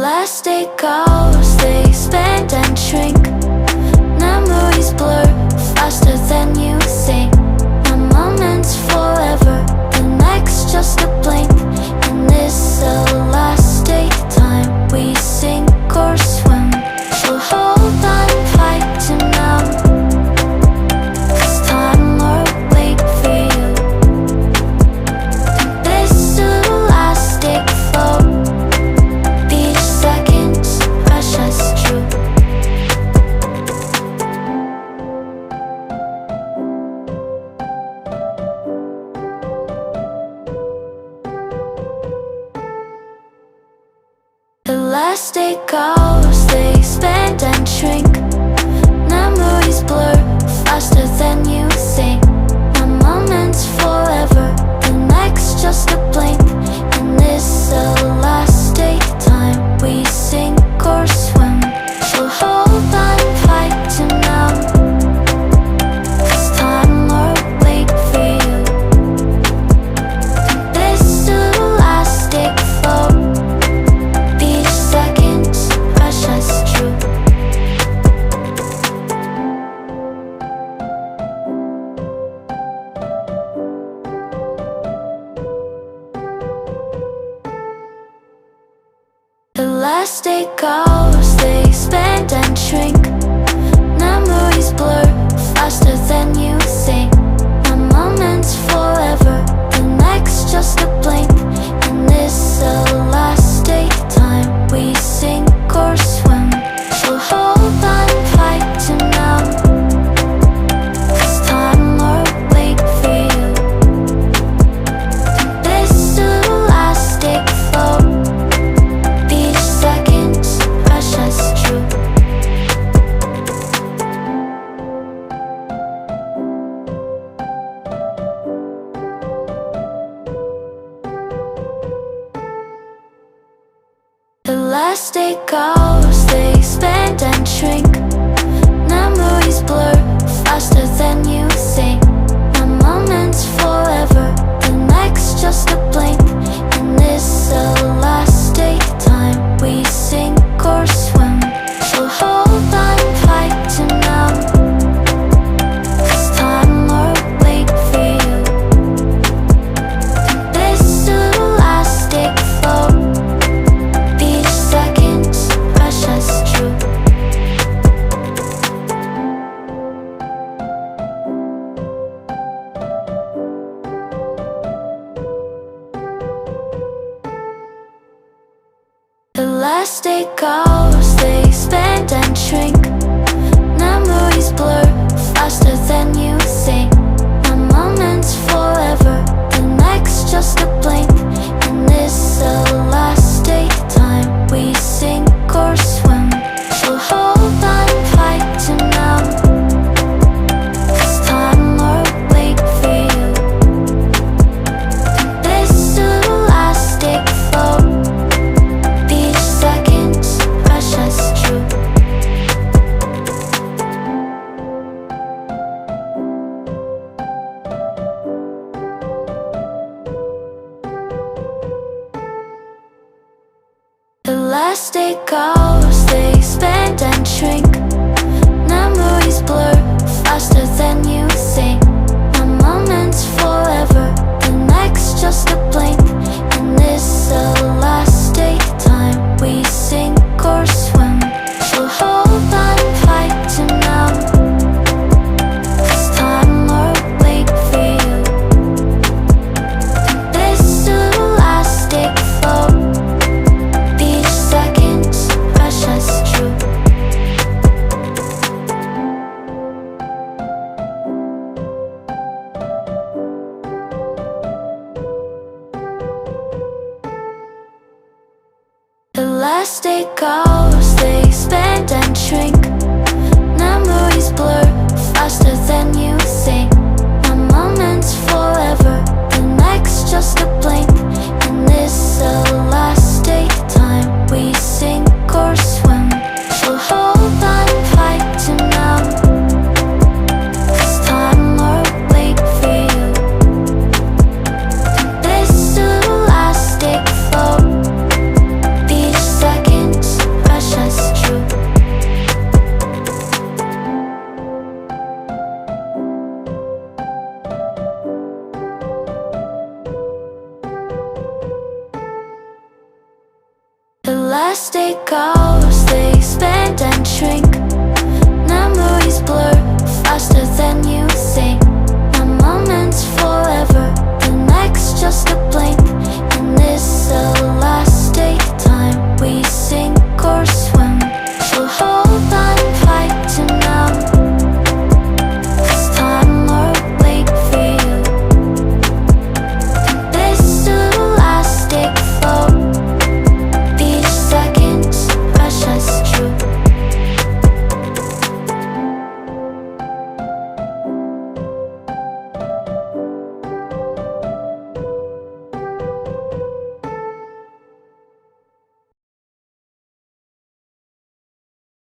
last day goes, they expand and shrink. Memories blur faster than you think. One moment's forever, the next just a blink. And this the last day time we sink or swim. So hold on tight to now, 'cause time will wait for you. This the last day flow, each second's precious true. The last day goes, they expand and shrink. Memories blur faster than you think. One moment's forever, the next just a blink. And this the last day time we sink or swim. So hold on tight to now, 'cause time will wait for you. This the last day flow, each second's precious true. The last day goes, they expand and shrink. Memories blur faster than you think. One moment's forever, the next just a blink. And this the last day time we sink or swim. So hold on tight to now, 'cause time will wait for you. This the last day flow, each second's precious true. The last day goes, they expand and shrink. Memories blur faster than you think. One moment's forever, the next just a blink. And this the last day time we sink or swim. So hold on tight to now, 'cause time will wait for you. This the last day flow, each second's precious true. The last day goes, they expand and shrink. Memories blur faster than you think. One moment's forever, the next just a blink. And this the last day time we sink or swim. So hold on tight to now, 'cause time will wait for you. This the last day flow, each second's precious true. The last day goes, they expand and shrink. Memories blur faster than you think. One moment's forever, the next just a blink. And this the last day time we sink or swim. So hold on tight to now, 'cause time will wait for you. This the last day flow, each second's precious true. The last day goes, they expand and shrink. Memories blur faster than you think. One moment's forever, the next just a blink. And this the last day time we sink or swim. So hold on tight to now, 'cause time will wait for you. This the last day flow, each second's fast it goes, they expand and shrink. Memories blur faster than you think.